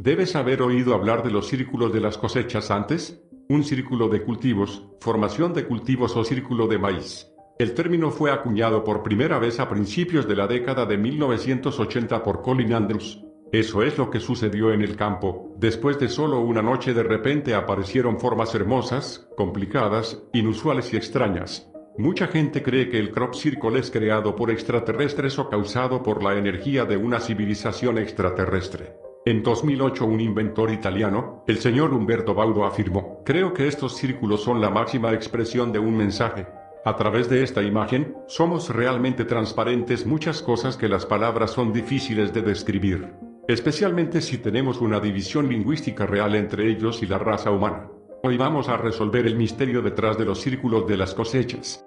Debes haber oído hablar de los círculos de las cosechas antes. Un círculo de cultivos, formación de cultivos o círculo de maíz. El término fue acuñado por primera vez a principios de la década de 1980 por Colin Andrews. Eso es lo que sucedió en el campo. Después de solo una noche de repente aparecieron formas hermosas, complicadas, inusuales y extrañas. Mucha gente cree que el crop circle es creado por extraterrestres o causado por la energía de una civilización extraterrestre. En 2008 un inventor italiano, el señor Umberto Baudo afirmó: "Creo que estos círculos son la máxima expresión de un mensaje. A través de esta imagen, somos realmente transparentes muchas cosas que las palabras son difíciles de describir. Especialmente si tenemos una división lingüística real entre ellos y la raza humana. Hoy vamos a resolver el misterio detrás de los círculos de las cosechas".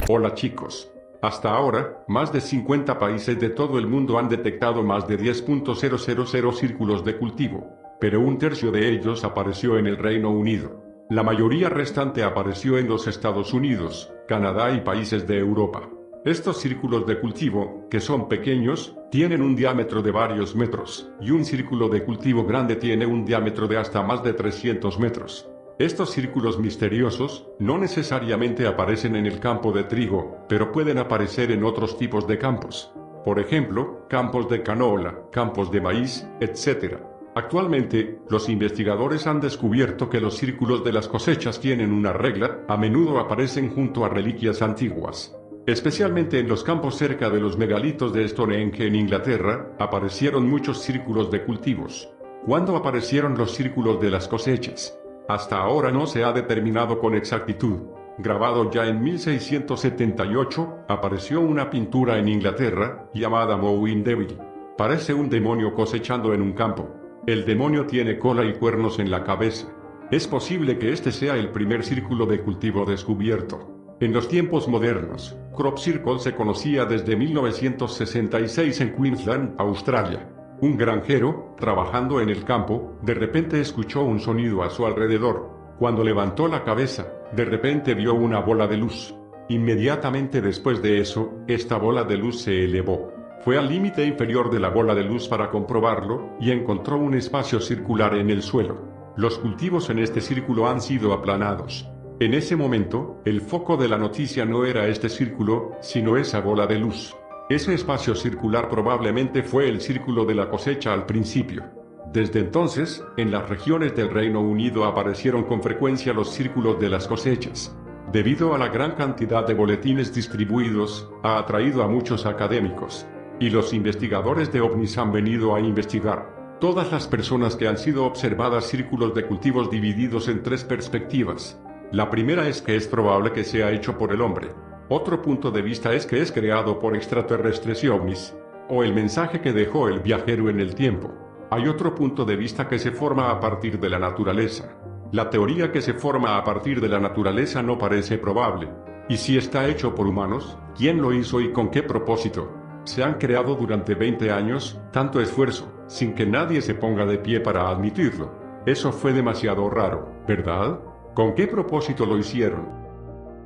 Hola chicos. Hasta ahora, más de 50 países de todo el mundo han detectado más de 10.000 círculos de cultivo, pero un tercio de ellos apareció en el Reino Unido. La mayoría restante apareció en los Estados Unidos, Canadá y países de Europa. Estos círculos de cultivo, que son pequeños, tienen un diámetro de varios metros, y un círculo de cultivo grande tiene un diámetro de hasta más de 300 metros. Estos círculos misteriosos no necesariamente aparecen en el campo de trigo, pero pueden aparecer en otros tipos de campos. Por ejemplo, campos de canola, campos de maíz, etc. Actualmente, los investigadores han descubierto que los círculos de las cosechas tienen una regla: a menudo aparecen junto a reliquias antiguas. Especialmente en los campos cerca de los megalitos de Stonehenge en Inglaterra, aparecieron muchos círculos de cultivos. ¿Cuándo aparecieron los círculos de las cosechas? Hasta ahora no se ha determinado con exactitud. Grabado ya en 1678, apareció una pintura en Inglaterra, llamada Mowing Devil. Parece un demonio cosechando en un campo. El demonio tiene cola y cuernos en la cabeza. Es posible que este sea el primer círculo de cultivo descubierto. En los tiempos modernos, crop circle se conocía desde 1966 en Queensland, Australia. Un granjero, trabajando en el campo, de repente escuchó un sonido a su alrededor. Cuando levantó la cabeza, de repente vio una bola de luz. Inmediatamente después de eso, esta bola de luz se elevó. Fue al límite inferior de la bola de luz para comprobarlo, y encontró un espacio circular en el suelo. Los cultivos en este círculo han sido aplanados. En ese momento, el foco de la noticia no era este círculo, sino esa bola de luz. Ese espacio circular probablemente fue el círculo de la cosecha al principio. Desde entonces, en las regiones del Reino Unido aparecieron con frecuencia los círculos de las cosechas. Debido a la gran cantidad de boletines distribuidos, ha atraído a muchos académicos. Y los investigadores de ovnis han venido a investigar. Todas las personas que han sido observadas círculos de cultivos divididos en tres perspectivas. La primera es que es probable que sea hecho por el hombre. Otro punto de vista es que es creado por extraterrestres y ovnis, o el mensaje que dejó el viajero en el tiempo. Hay otro punto de vista que se forma a partir de la naturaleza. La teoría que se forma a partir de la naturaleza no parece probable. ¿Y si está hecho por humanos? ¿Quién lo hizo y con qué propósito? Se han creado durante 20 años, tanto esfuerzo, sin que nadie se ponga de pie para admitirlo. Eso fue demasiado raro, ¿verdad? ¿Con qué propósito lo hicieron?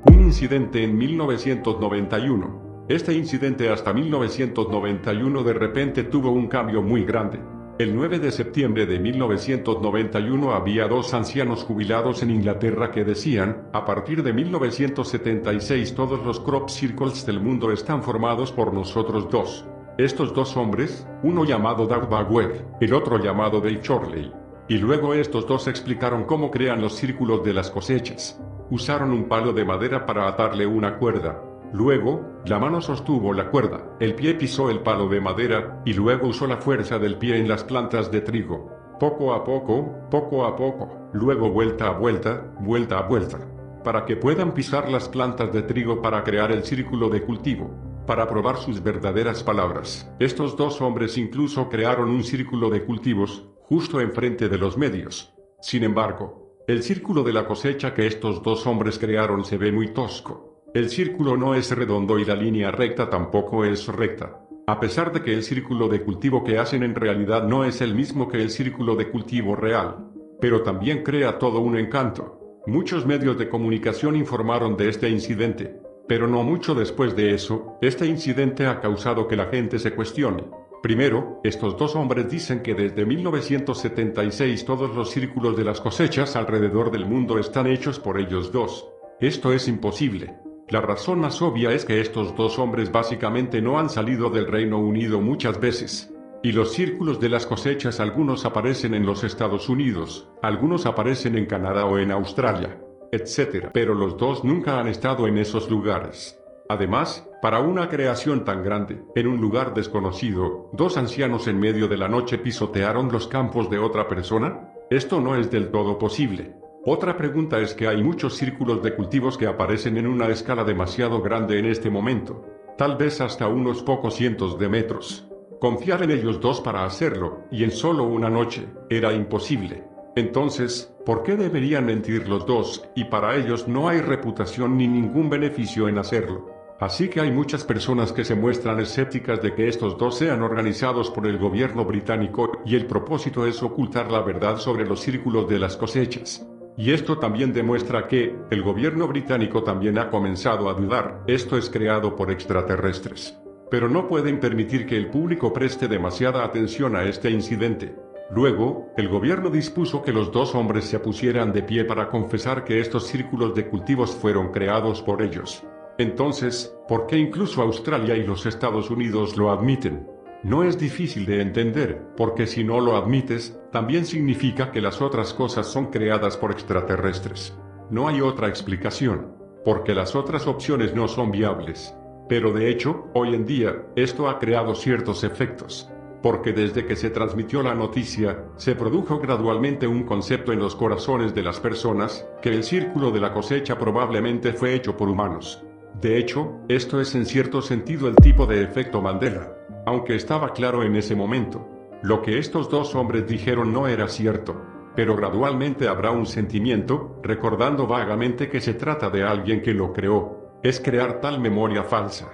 Un incidente en 1991. Este incidente hasta 1991 de repente tuvo un cambio muy grande. El 9 de septiembre de 1991 había dos ancianos jubilados en Inglaterra que decían: a partir de 1976 todos los crop circles del mundo están formados por nosotros dos. Estos dos hombres, uno llamado Doug Bagwell, el otro llamado Dave Chorley. Y luego estos dos explicaron cómo crean los círculos de las cosechas. Usaron un palo de madera para atarle una cuerda. Luego, la mano sostuvo la cuerda, el pie pisó el palo de madera, y luego usó la fuerza del pie en las plantas de trigo. Poco a poco, luego vuelta a vuelta, vuelta a vuelta. Para que puedan pisar las plantas de trigo para crear el círculo de cultivo. Para probar sus verdaderas palabras. Estos dos hombres incluso crearon un círculo de cultivos, justo enfrente de los medios. Sin embargo, el círculo de la cosecha que estos dos hombres crearon se ve muy tosco. El círculo no es redondo y la línea recta tampoco es recta. A pesar de que el círculo de cultivo que hacen en realidad no es el mismo que el círculo de cultivo real. Pero también crea todo un encanto. Muchos medios de comunicación informaron de este incidente. Pero no mucho después de eso, este incidente ha causado que la gente se cuestione. Primero, estos dos hombres dicen que desde 1976 todos los círculos de las cosechas alrededor del mundo están hechos por ellos dos. Esto es imposible. La razón más obvia es que estos dos hombres básicamente no han salido del Reino Unido muchas veces. Y los círculos de las cosechas algunos aparecen en los Estados Unidos, algunos aparecen en Canadá o en Australia, etc. Pero los dos nunca han estado en esos lugares. Además, para una creación tan grande, en un lugar desconocido, dos ancianos en medio de la noche pisotearon los campos de otra persona. Esto no es del todo posible. Otra pregunta es que hay muchos círculos de cultivos que aparecen en una escala demasiado grande en este momento, tal vez hasta unos pocos cientos de metros. Confiar en ellos dos para hacerlo, y en solo una noche, era imposible. Entonces, ¿por qué deberían mentir los dos, y para ellos no hay reputación ni ningún beneficio en hacerlo? Así que hay muchas personas que se muestran escépticas de que estos dos sean organizados por el gobierno británico, y el propósito es ocultar la verdad sobre los círculos de las cosechas. Y esto también demuestra que, el gobierno británico también ha comenzado a dudar, esto es creado por extraterrestres. Pero no pueden permitir que el público preste demasiada atención a este incidente. Luego, el gobierno dispuso que los dos hombres se pusieran de pie para confesar que estos círculos de cultivos fueron creados por ellos. Entonces, ¿por qué incluso Australia y los Estados Unidos lo admiten? No es difícil de entender, porque si no lo admites, también significa que las otras cosas son creadas por extraterrestres. No hay otra explicación, porque las otras opciones no son viables. Pero de hecho, hoy en día, esto ha creado ciertos efectos. Porque desde que se transmitió la noticia, se produjo gradualmente un concepto en los corazones de las personas, que el círculo de la cosecha probablemente fue hecho por humanos. De hecho, esto es en cierto sentido el tipo de efecto Mandela. Aunque estaba claro en ese momento, lo que estos dos hombres dijeron no era cierto. Pero gradualmente habrá un sentimiento, recordando vagamente que se trata de alguien que lo creó. Es crear tal memoria falsa.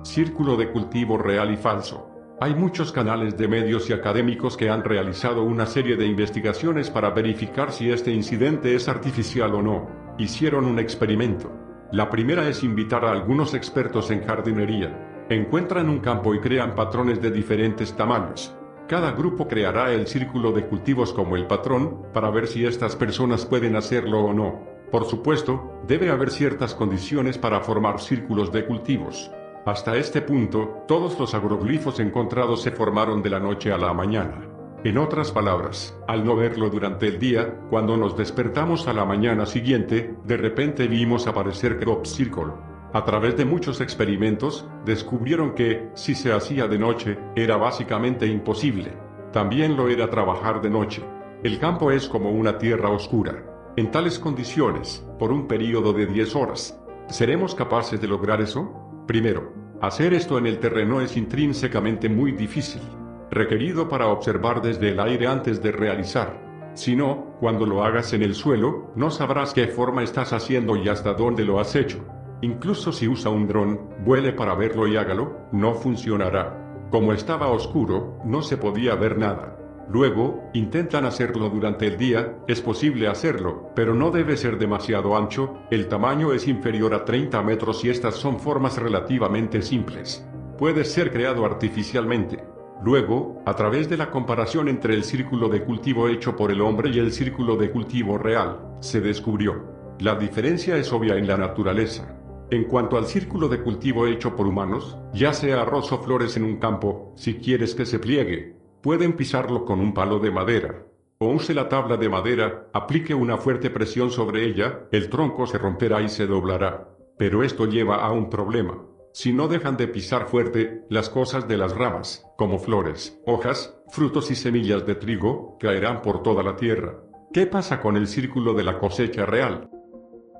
Círculo de cultivo real y falso. Hay muchos canales de medios y académicos que han realizado una serie de investigaciones para verificar si este incidente es artificial o no. Hicieron un experimento. La primera es invitar a algunos expertos en jardinería. Encuentran un campo y crean patrones de diferentes tamaños. Cada grupo creará el círculo de cultivos como el patrón, para ver si estas personas pueden hacerlo o no. Por supuesto, debe haber ciertas condiciones para formar círculos de cultivos. Hasta este punto, todos los agroglifos encontrados se formaron de la noche a la mañana. En otras palabras, al no verlo durante el día, cuando nos despertamos a la mañana siguiente, de repente vimos aparecer Crop Circle. A través de muchos experimentos, descubrieron que, si se hacía de noche, era básicamente imposible. También lo era trabajar de noche. El campo es como una tierra oscura. En tales condiciones, por un período de 10 horas, ¿seremos capaces de lograr eso? Primero, hacer esto en el terreno es intrínsecamente muy difícil, requerido para observar desde el aire antes de realizar. Si no, cuando lo hagas en el suelo, no sabrás qué forma estás haciendo y hasta dónde lo has hecho. Incluso si usa un dron, vuele para verlo y hágalo, no funcionará. Como estaba oscuro, no se podía ver nada. Luego, intentan hacerlo durante el día, es posible hacerlo, pero no debe ser demasiado ancho, el tamaño es inferior a 30 metros y estas son formas relativamente simples. Puede ser creado artificialmente. Luego, a través de la comparación entre el círculo de cultivo hecho por el hombre y el círculo de cultivo real, se descubrió. La diferencia es obvia en la naturaleza. En cuanto al círculo de cultivo hecho por humanos, ya sea arroz o flores en un campo, si quieres que se pliegue, pueden pisarlo con un palo de madera. O use la tabla de madera, aplique una fuerte presión sobre ella, el tronco se romperá y se doblará. Pero esto lleva a un problema. Si no dejan de pisar fuerte, las cosas de las ramas, como flores, hojas, frutos y semillas de trigo, caerán por toda la tierra. ¿Qué pasa con el círculo de la cosecha real?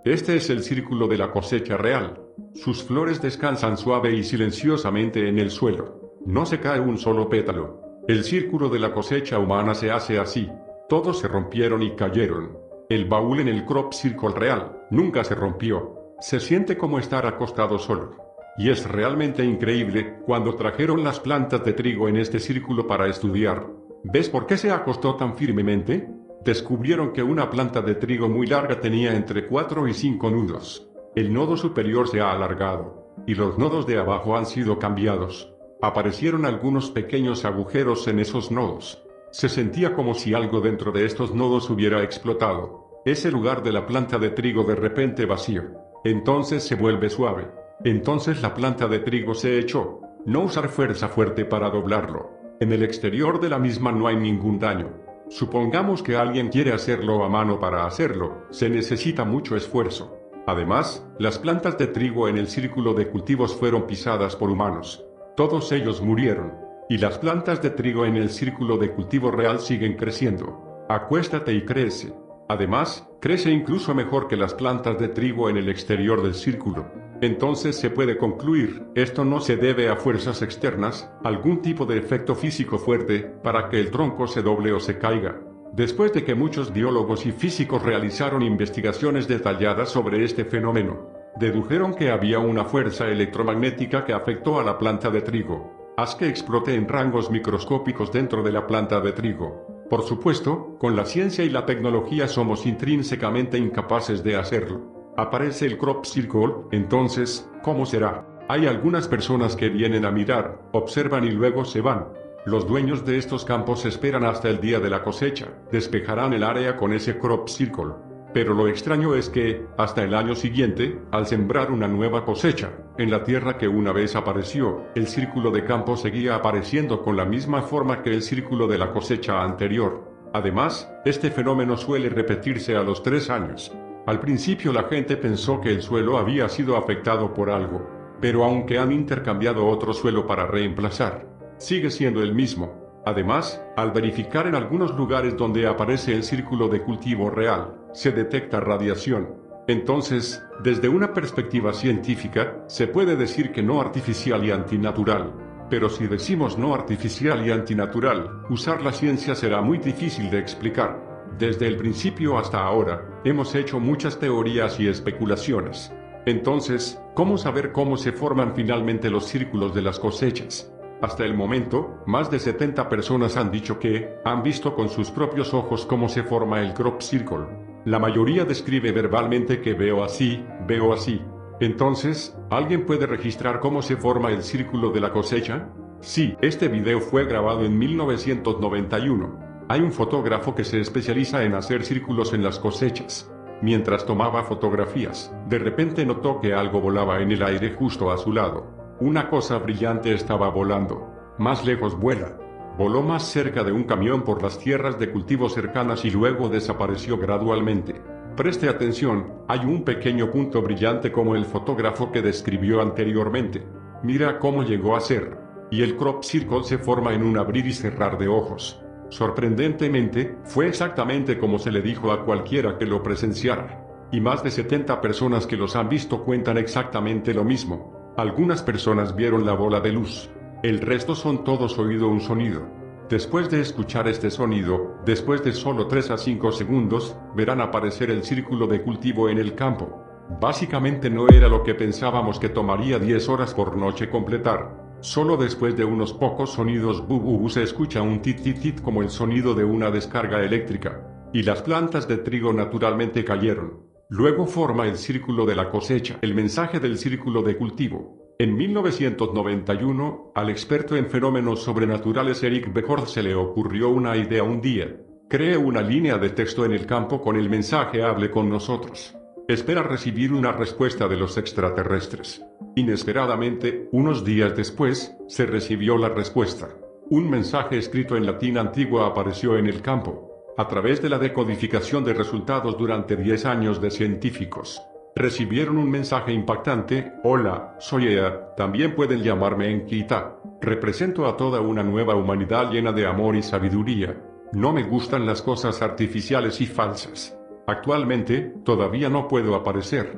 Este es el círculo de la cosecha real. Sus flores descansan suave y silenciosamente en el suelo. No se cae un solo pétalo. El círculo de la cosecha humana se hace así. Todos se rompieron y cayeron. El baúl en el crop circle real nunca se rompió. Se siente como estar acostado solo. Y es realmente increíble cuando trajeron las plantas de trigo en este círculo para estudiar. ¿Ves por qué se acostó tan firmemente? Descubrieron que una planta de trigo muy larga tenía entre 4 y 5 nudos. El nodo superior se ha alargado, y los nodos de abajo han sido cambiados. Aparecieron algunos pequeños agujeros en esos nodos. Se sentía como si algo dentro de estos nodos hubiera explotado. Ese lugar de la planta de trigo de repente vacío. Entonces se vuelve suave. Entonces la planta de trigo se echó. No usar fuerza fuerte para doblarlo. En el exterior de la misma no hay ningún daño. Supongamos que alguien quiere hacerlo a mano. Para hacerlo, se necesita mucho esfuerzo. Además, las plantas de trigo en el círculo de cultivos fueron pisadas por humanos. Todos ellos murieron. Y las plantas de trigo en el círculo de cultivo real siguen creciendo. Acuéstate y crece. Además, crece incluso mejor que las plantas de trigo en el exterior del círculo. Entonces se puede concluir, esto no se debe a fuerzas externas, algún tipo de efecto físico fuerte, para que el tronco se doble o se caiga. Después de que muchos biólogos y físicos realizaron investigaciones detalladas sobre este fenómeno, dedujeron que había una fuerza electromagnética que afectó a la planta de trigo. Haz que explote en rangos microscópicos dentro de la planta de trigo. Por supuesto, con la ciencia y la tecnología somos intrínsecamente incapaces de hacerlo. Aparece el crop circle, entonces, ¿cómo será? Hay algunas personas que vienen a mirar, observan y luego se van. Los dueños de estos campos esperan hasta el día de la cosecha, despejarán el área con ese crop circle. Pero lo extraño es que, hasta el año siguiente, al sembrar una nueva cosecha, en la tierra que una vez apareció, el círculo de campo seguía apareciendo con la misma forma que el círculo de la cosecha anterior. Además, este fenómeno suele repetirse a los 3 años. Al principio la gente pensó que el suelo había sido afectado por algo, pero aunque han intercambiado otro suelo para reemplazar, sigue siendo el mismo. Además, al verificar en algunos lugares donde aparece el círculo de cultivo real, se detecta radiación. Entonces, desde una perspectiva científica, se puede decir que no artificial y antinatural. Pero si decimos no artificial y antinatural, usar la ciencia será muy difícil de explicar. Desde el principio hasta ahora, hemos hecho muchas teorías y especulaciones. Entonces, ¿cómo saber cómo se forman finalmente los círculos de las cosechas? Hasta el momento, más de 70 personas han dicho que han visto con sus propios ojos cómo se forma el crop circle. La mayoría describe verbalmente que veo así, veo así. Entonces, ¿alguien puede registrar cómo se forma el círculo de la cosecha? Sí, este video fue grabado en 1991. Hay un fotógrafo que se especializa en hacer círculos en las cosechas. Mientras tomaba fotografías, de repente notó que algo volaba en el aire justo a su lado. Una cosa brillante estaba volando. Más lejos vuela. Voló más cerca de un camión por las tierras de cultivo cercanas y luego desapareció gradualmente. Preste atención, hay un pequeño punto brillante como el fotógrafo que describió anteriormente. Mira cómo llegó a ser. Y el crop circle se forma en un abrir y cerrar de ojos. Sorprendentemente, fue exactamente como se le dijo a cualquiera que lo presenciara. Y más de 70 personas que los han visto cuentan exactamente lo mismo. Algunas personas vieron la bola de luz. El resto son todos oído un sonido. Después de escuchar este sonido, después de solo 3 a 5 segundos, verán aparecer el círculo de cultivo en el campo. Básicamente no era lo que pensábamos que tomaría 10 horas por noche completar. Solo después de unos pocos sonidos bu se escucha un tit como el sonido de una descarga eléctrica. Y las plantas de trigo naturalmente cayeron. Luego forma el círculo de la cosecha, el mensaje del círculo de cultivo. En 1991, al experto en fenómenos sobrenaturales Eric Behort se le ocurrió una idea un día. Cree una línea de texto en el campo con el mensaje "Hable con nosotros". Espera recibir una respuesta de los extraterrestres. Inesperadamente, unos días después, se recibió la respuesta. Un mensaje escrito en latín antiguo apareció en el campo. A través de la decodificación de resultados durante 10 años de científicos, recibieron un mensaje impactante: "Hola, soy Ea, también pueden llamarme Enquita. Represento a toda una nueva humanidad llena de amor y sabiduría. No me gustan las cosas artificiales y falsas. Actualmente, todavía no puedo aparecer".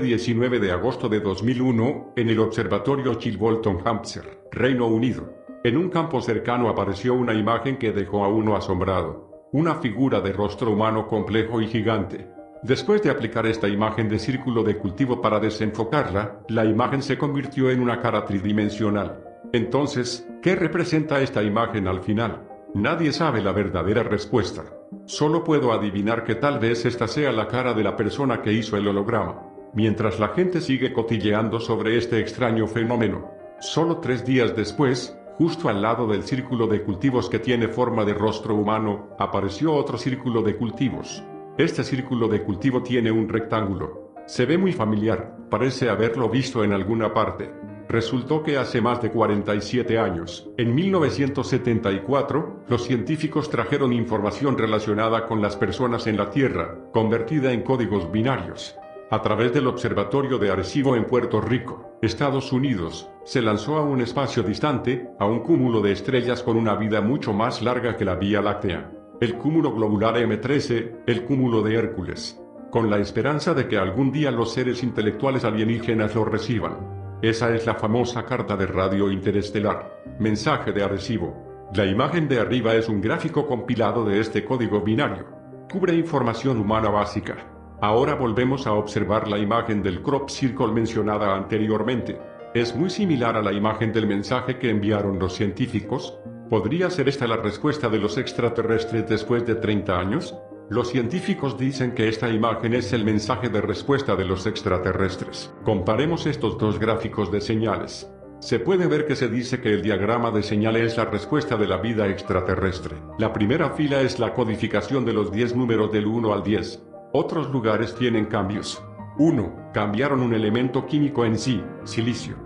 19 de agosto de 2001, en el observatorio Chilbolton, Hampshire, Reino Unido. En un campo cercano apareció una imagen que dejó a uno asombrado. Una figura de rostro humano complejo y gigante. Después de aplicar esta imagen de círculo de cultivo para desenfocarla, la imagen se convirtió en una cara tridimensional. Entonces, ¿qué representa esta imagen al final? Nadie sabe la verdadera respuesta. Solo puedo adivinar que tal vez esta sea la cara de la persona que hizo el holograma. Mientras la gente sigue cotilleando sobre este extraño fenómeno, Solo 3 días después, justo al lado del círculo de cultivos que tiene forma de rostro humano, apareció otro círculo de cultivos. Este círculo de cultivo tiene un rectángulo. Se ve muy familiar, parece haberlo visto en alguna parte. Resultó que hace más de 47 años, en 1974, los científicos trajeron información relacionada con las personas en la Tierra, convertida en códigos binarios. A través del Observatorio de Arecibo en Puerto Rico, Estados Unidos, se lanzó a un espacio distante, a un cúmulo de estrellas con una vida mucho más larga que la Vía Láctea. El cúmulo globular M13, el cúmulo de Hércules, con la esperanza de que algún día los seres intelectuales alienígenas lo reciban. Esa es la famosa carta de radio interestelar. Mensaje de Arecibo. La imagen de arriba es un gráfico compilado de este código binario. Cubre información humana básica. Ahora volvemos a observar la imagen del crop circle mencionada anteriormente. ¿Es muy similar a la imagen del mensaje que enviaron los científicos? ¿Podría ser esta la respuesta de los extraterrestres después de 30 años? Los científicos dicen que esta imagen es el mensaje de respuesta de los extraterrestres. Comparemos estos dos gráficos de señales. Se puede ver que se dice que el diagrama de señales es la respuesta de la vida extraterrestre. La primera fila es la codificación de los 10 números del 1 al 10. Otros lugares tienen cambios. 1. Cambiaron un elemento químico en sí, silicio.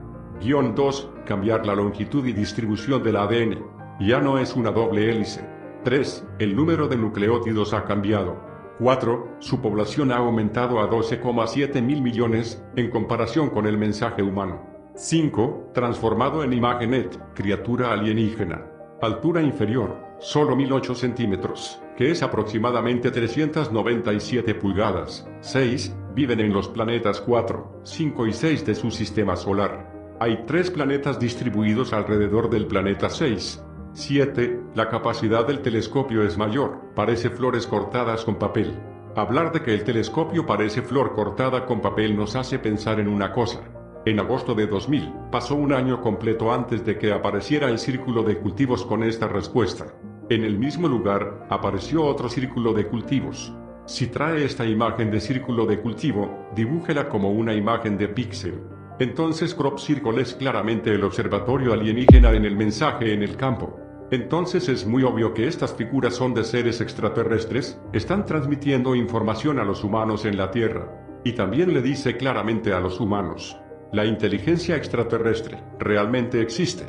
2. Cambiar la longitud y distribución del ADN. Ya no es una doble hélice. 3. El número de nucleótidos ha cambiado. 4. Su población ha aumentado a 12,7 mil millones, en comparación con el mensaje humano. 5. Transformado en imagenet, criatura alienígena. Altura inferior, solo 1008 centímetros, que es aproximadamente 397 pulgadas. 6. Viven en los planetas 4, 5 y 6 de su sistema solar. Hay 3 planetas distribuidos alrededor del planeta 6. 7. La capacidad del telescopio es mayor, parece flores cortadas con papel. Hablar de que el telescopio parece flor cortada con papel nos hace pensar en una cosa. En agosto de 2000, pasó un año completo antes de que apareciera el círculo de cultivos con esta respuesta. En el mismo lugar, apareció otro círculo de cultivos. Si trae esta imagen de círculo de cultivo, dibújela como una imagen de píxel. Entonces Crop Circle es claramente el observatorio alienígena en el mensaje en el campo. Entonces es muy obvio que estas figuras son de seres extraterrestres, están transmitiendo información a los humanos en la Tierra. Y también le dice claramente a los humanos: la inteligencia extraterrestre realmente existe.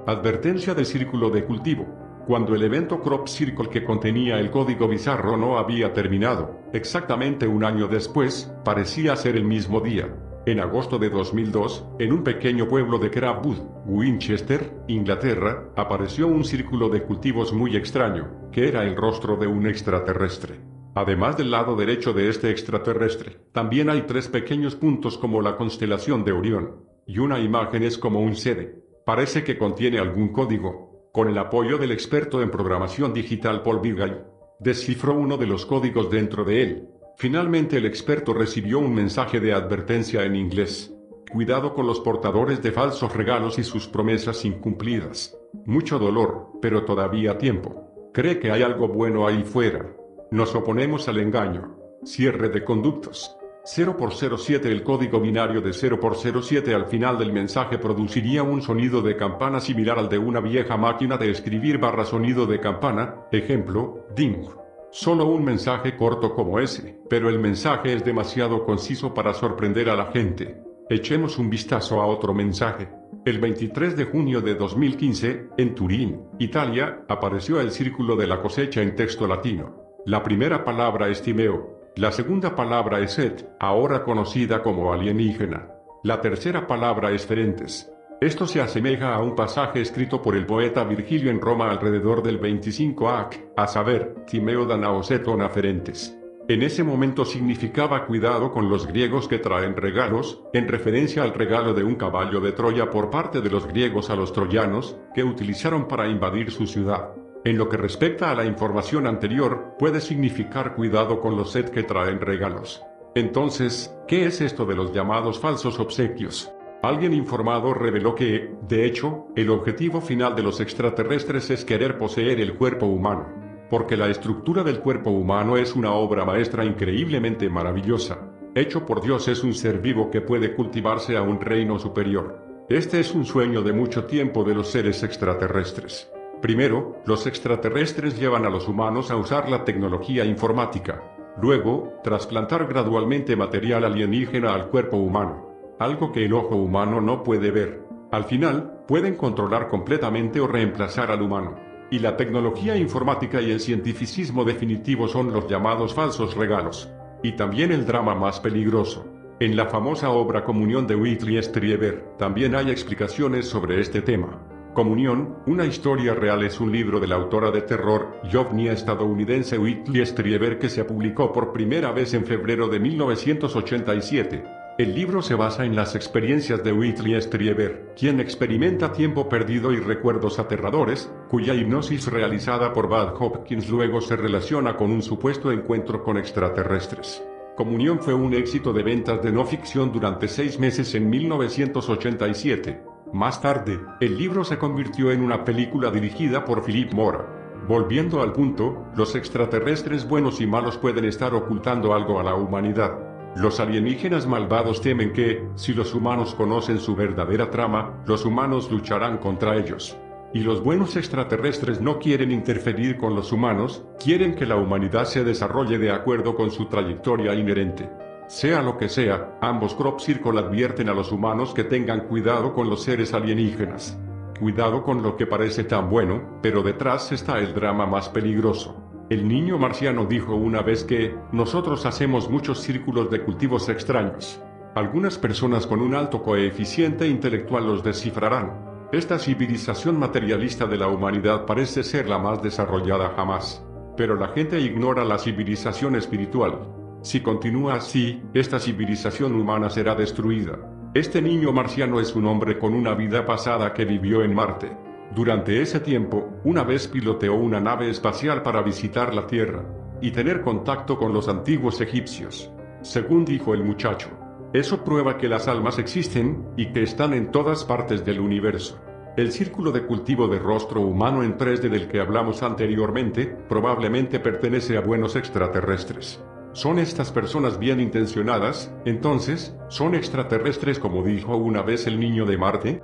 Advertencia del círculo de cultivo. Cuando el evento Crop Circle que contenía el código bizarro no había terminado, exactamente un año después, parecía ser el mismo día. En agosto de 2002, en un pequeño pueblo de Crabwood, Winchester, Inglaterra, apareció un círculo de cultivos muy extraño, que era el rostro de un extraterrestre. Además del lado derecho de este extraterrestre, también hay 3 pequeños puntos como la constelación de Orión, y una imagen es como un CD. Parece que contiene algún código. Con el apoyo del experto en programación digital Paul Virgay, descifró uno de los códigos dentro de él. Finalmente el experto recibió un mensaje de advertencia en inglés. Cuidado con los portadores de falsos regalos y sus promesas incumplidas. Mucho dolor, pero todavía tiempo. Cree que hay algo bueno ahí fuera. Nos oponemos al engaño. Cierre de conductos. 0x07. El código binario de 0x07 al final del mensaje produciría un sonido de campana similar al de una vieja máquina de escribir / sonido de campana, ejemplo, ding. Solo un mensaje corto como ese, pero el mensaje es demasiado conciso para sorprender a la gente. Echemos un vistazo a otro mensaje. El 23 de junio de 2015, en Turín, Italia, apareció el círculo de la cosecha en texto latino. La primera palabra es Timeo. La segunda palabra es Et, ahora conocida como alienígena. La tercera palabra es Ferentes. Esto se asemeja a un pasaje escrito por el poeta Virgilio en Roma alrededor del 25 AC, a saber, Timeo Danaoseton aferentes. En ese momento significaba cuidado con los griegos que traen regalos, en referencia al regalo de un caballo de Troya por parte de los griegos a los troyanos, que utilizaron para invadir su ciudad. En lo que respecta a la información anterior, puede significar cuidado con los set que traen regalos. Entonces, ¿qué es esto de los llamados falsos obsequios? Alguien informado reveló que, de hecho, el objetivo final de los extraterrestres es querer poseer el cuerpo humano. Porque la estructura del cuerpo humano es una obra maestra increíblemente maravillosa. Hecho por Dios, es un ser vivo que puede cultivarse a un reino superior. Este es un sueño de mucho tiempo de los seres extraterrestres. Primero, los extraterrestres llevan a los humanos a usar la tecnología informática. Luego, trasplantar gradualmente material alienígena al cuerpo humano. Algo que el ojo humano no puede ver. Al final, pueden controlar completamente o reemplazar al humano. Y la tecnología informática y el cientificismo definitivo son los llamados falsos regalos. Y también el drama más peligroso. En la famosa obra Comunión de Whitley Strieber, también hay explicaciones sobre este tema. Comunión, una historia real es un libro de la autora de terror y ovni estadounidense Whitley Strieber que se publicó por primera vez en febrero de 1987. El libro se basa en las experiencias de Whitley Strieber, quien experimenta tiempo perdido y recuerdos aterradores, cuya hipnosis realizada por Bud Hopkins luego se relaciona con un supuesto encuentro con extraterrestres. Comunión fue un éxito de ventas de no ficción durante 6 meses en 1987. Más tarde, el libro se convirtió en una película dirigida por Philip Mora. Volviendo al punto, los extraterrestres buenos y malos pueden estar ocultando algo a la humanidad. Los alienígenas malvados temen que, si los humanos conocen su verdadera trama, los humanos lucharán contra ellos. Y los buenos extraterrestres no quieren interferir con los humanos, quieren que la humanidad se desarrolle de acuerdo con su trayectoria inherente. Sea lo que sea, ambos Crop Circle advierten a los humanos que tengan cuidado con los seres alienígenas. Cuidado con lo que parece tan bueno, pero detrás está el drama más peligroso. El niño marciano dijo una vez que, nosotros hacemos muchos círculos de cultivos extraños. Algunas personas con un alto coeficiente intelectual los descifrarán. Esta civilización materialista de la humanidad parece ser la más desarrollada jamás. Pero la gente ignora la civilización espiritual. Si continúa así, esta civilización humana será destruida. Este niño marciano es un hombre con una vida pasada que vivió en Marte. Durante ese tiempo, una vez piloteó una nave espacial para visitar la Tierra y tener contacto con los antiguos egipcios. Según dijo el muchacho, eso prueba que las almas existen y que están en todas partes del universo. El círculo de cultivo de rostro humano en 3D del que hablamos anteriormente probablemente pertenece a buenos extraterrestres. ¿Son estas personas bien intencionadas, entonces, son extraterrestres como dijo una vez el niño de Marte?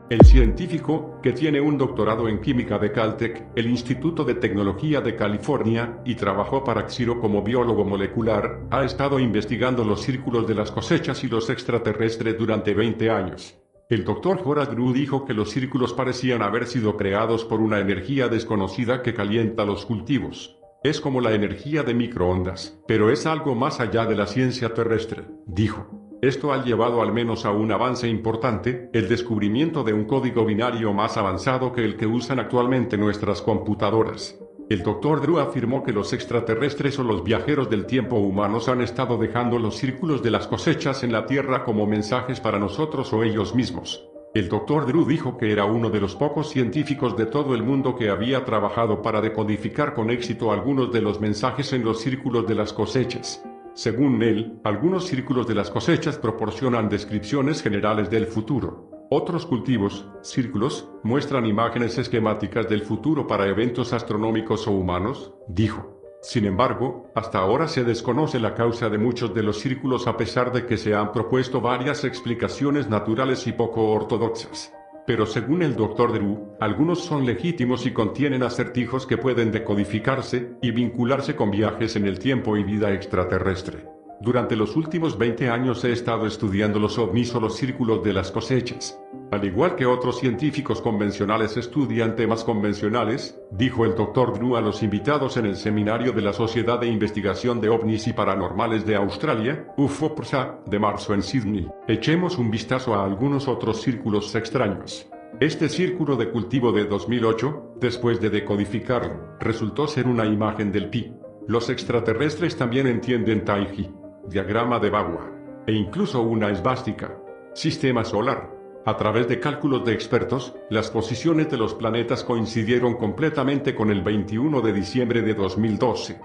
El científico, que tiene un doctorado en química de Caltech, el Instituto de Tecnología de California, y trabajó para Xiro como biólogo molecular, ha estado investigando los círculos de las cosechas y los extraterrestres durante 20 años. El Dr. Horace Drew dijo que los círculos parecían haber sido creados por una energía desconocida que calienta los cultivos. Es como la energía de microondas, pero es algo más allá de la ciencia terrestre, dijo. Esto ha llevado al menos a un avance importante, el descubrimiento de un código binario más avanzado que el que usan actualmente nuestras computadoras. El Dr. Drew afirmó que los extraterrestres o los viajeros del tiempo humanos han estado dejando los círculos de las cosechas en la Tierra como mensajes para nosotros o ellos mismos. El Dr. Drew dijo que era uno de los pocos científicos de todo el mundo que había trabajado para decodificar con éxito algunos de los mensajes en los círculos de las cosechas. Según él, algunos círculos de las cosechas proporcionan descripciones generales del futuro. Otros cultivos, círculos, muestran imágenes esquemáticas del futuro para eventos astronómicos o humanos, dijo. Sin embargo, hasta ahora se desconoce la causa de muchos de los círculos a pesar de que se han propuesto varias explicaciones naturales y poco ortodoxas. Pero según el Dr. Drew, algunos son legítimos y contienen acertijos que pueden decodificarse y vincularse con viajes en el tiempo y vida extraterrestre. Durante los últimos 20 años he estado estudiando los ovnis o los círculos de las cosechas. Al igual que otros científicos convencionales estudian temas convencionales, dijo el Dr. Drew a los invitados en el seminario de la Sociedad de Investigación de OVNIs y Paranormales de Australia, UFOPRSA, de marzo en Sydney. Echemos un vistazo a algunos otros círculos extraños. Este círculo de cultivo de 2008, después de decodificarlo, resultó ser una imagen del Pi. Los extraterrestres también entienden Taiji, diagrama de Bagua, e incluso una esvástica. Sistema solar. A través de cálculos de expertos, las posiciones de los planetas coincidieron completamente con el 21 de diciembre de 2012.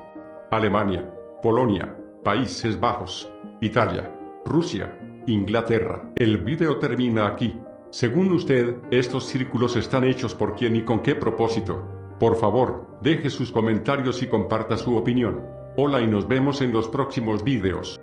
Alemania, Polonia, Países Bajos, Italia, Rusia, Inglaterra. El vídeo termina aquí. Según usted, ¿estos círculos están hechos por quién y con qué propósito? Por favor, deje sus comentarios y comparta su opinión. Hola y nos vemos en los próximos vídeos.